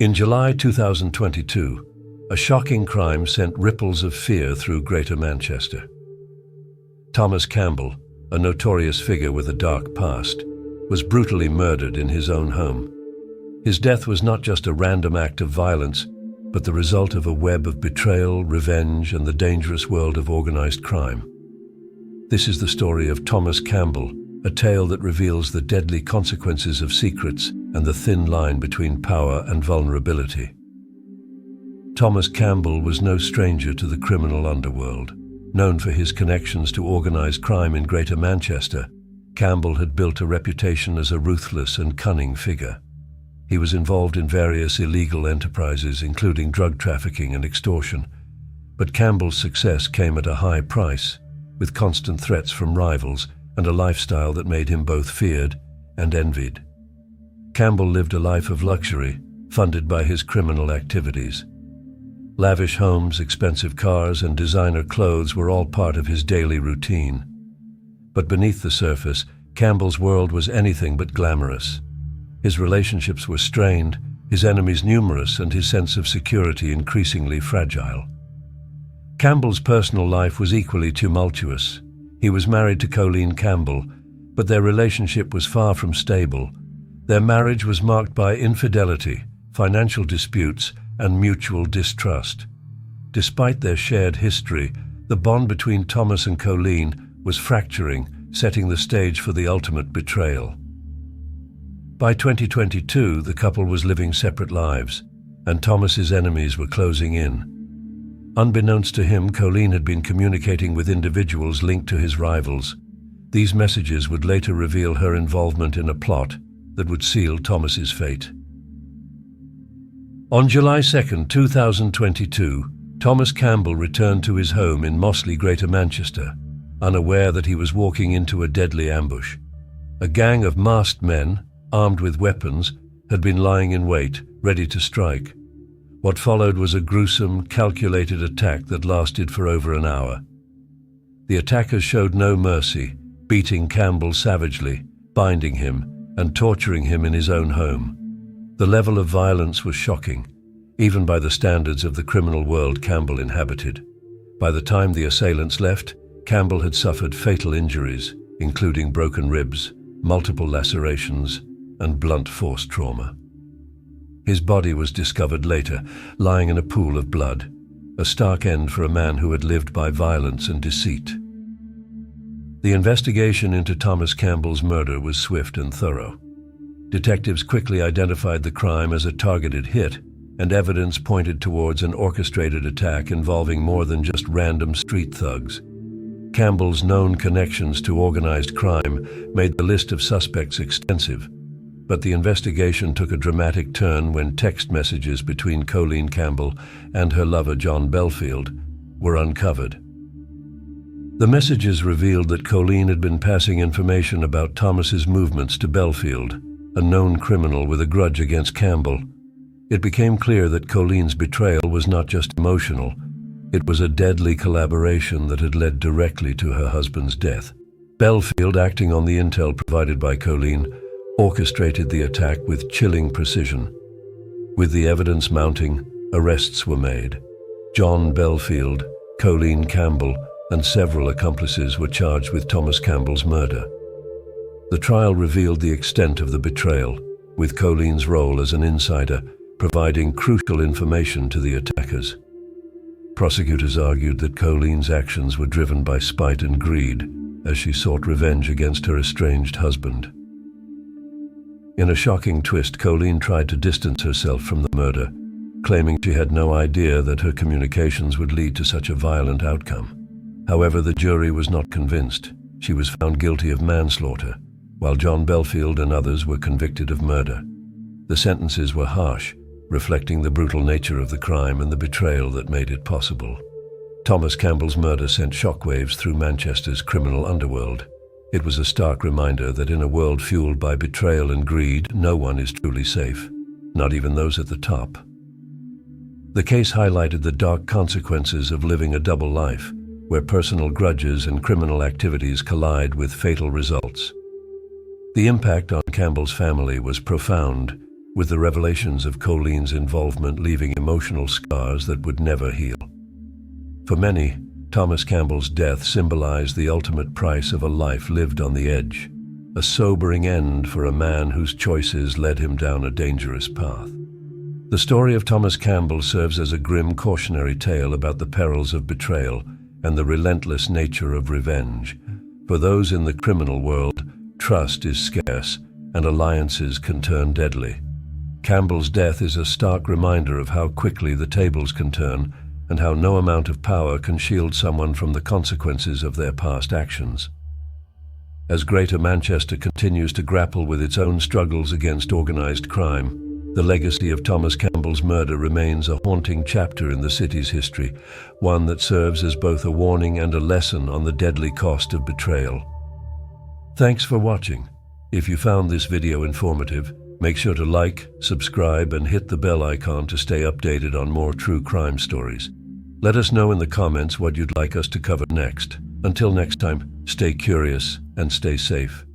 In July 2022, a shocking crime sent ripples of fear through Greater Manchester. Thomas Campbell, a notorious figure with a dark past, was brutally murdered in his own home. His death was not just a random act of violence, but the result of a web of betrayal, revenge, and the dangerous world of organized crime. This is the story of Thomas Campbell, a tale that reveals the deadly consequences of secrets and the thin line between power and vulnerability. Thomas Campbell was no stranger to the criminal underworld. Known for his connections to organized crime in Greater Manchester, Campbell had built a reputation as a ruthless and cunning figure. He was involved in various illegal enterprises, including drug trafficking and extortion. But Campbell's success came at a high price, with constant threats from rivals and a lifestyle that made him both feared and envied. Campbell lived a life of luxury, funded by his criminal activities. Lavish homes, expensive cars, and designer clothes were all part of his daily routine. But beneath the surface, Campbell's world was anything but glamorous. His relationships were strained, his enemies numerous, and his sense of security increasingly fragile. Campbell's personal life was equally tumultuous. He was married to Colleen Campbell, but their relationship was far from stable. Their marriage was marked by infidelity, financial disputes, and mutual distrust. Despite their shared history, the bond between Thomas and Colleen was fracturing, setting the stage for the ultimate betrayal. By 2022, the couple was living separate lives, and Thomas's enemies were closing in. Unbeknownst to him, Colleen had been communicating with individuals linked to his rivals. These messages would later reveal her involvement in a plot that would seal Thomas's fate. On July 2, 2022, Thomas Campbell returned to his home in Mossley, Greater Manchester, unaware that he was walking into a deadly ambush. A gang of masked men, armed with weapons, had been lying in wait, ready to strike. What followed was a gruesome, calculated attack that lasted for over an hour. The attackers showed no mercy, beating Campbell savagely, binding him, and torturing him in his own home. The level of violence was shocking, even by the standards of the criminal world Campbell inhabited. By the time the assailants left, Campbell had suffered fatal injuries, including broken ribs, multiple lacerations, and blunt force trauma. His body was discovered later, lying in a pool of blood, a stark end for a man who had lived by violence and deceit. The investigation into Thomas Campbell's murder was swift and thorough. Detectives quickly identified the crime as a targeted hit, and evidence pointed towards an orchestrated attack involving more than just random street thugs. Campbell's known connections to organized crime made the list of suspects extensive, but the investigation took a dramatic turn when text messages between Colleen Campbell and her lover John Belfield were uncovered. The messages revealed that Colleen had been passing information about Thomas's movements to Belfield, a known criminal with a grudge against Campbell. It became clear that Colleen's betrayal was not just emotional, it was a deadly collaboration that had led directly to her husband's death. Belfield, acting on the intel provided by Colleen, orchestrated the attack with chilling precision. With the evidence mounting, arrests were made. John Belfield, Colleen Campbell, and several accomplices were charged with Thomas Campbell's murder. The trial revealed the extent of the betrayal, with Colleen's role as an insider providing crucial information to the attackers. Prosecutors argued that Colleen's actions were driven by spite and greed as she sought revenge against her estranged husband. In a shocking twist, Colleen tried to distance herself from the murder, claiming she had no idea that her communications would lead to such a violent outcome. However, the jury was not convinced. She was found guilty of manslaughter, while John Belfield and others were convicted of murder. The sentences were harsh, reflecting the brutal nature of the crime and the betrayal that made it possible. Thomas Campbell's murder sent shockwaves through Manchester's criminal underworld. It was a stark reminder that in a world fueled by betrayal and greed, no one is truly safe, not even those at the top. The case highlighted the dark consequences of living a double life, where personal grudges and criminal activities collide with fatal results. The impact on Campbell's family was profound, with the revelations of Colleen's involvement leaving emotional scars that would never heal. For many, Thomas Campbell's death symbolized the ultimate price of a life lived on the edge, a sobering end for a man whose choices led him down a dangerous path. The story of Thomas Campbell serves as a grim cautionary tale about the perils of betrayal and the relentless nature of revenge. For those in the criminal world, trust is scarce and alliances can turn deadly. Campbell's death is a stark reminder of how quickly the tables can turn and how no amount of power can shield someone from the consequences of their past actions. As Greater Manchester continues to grapple with its own struggles against organized crime, the legacy of Thomas Campbell's murder remains a haunting chapter in the city's history, one that serves as both a warning and a lesson on the deadly cost of betrayal. Thanks for watching. If you found this video informative, make sure to like, subscribe, and hit the bell icon to stay updated on more true crime stories. Let us know in the comments what you'd like us to cover next. Until next time, stay curious and stay safe.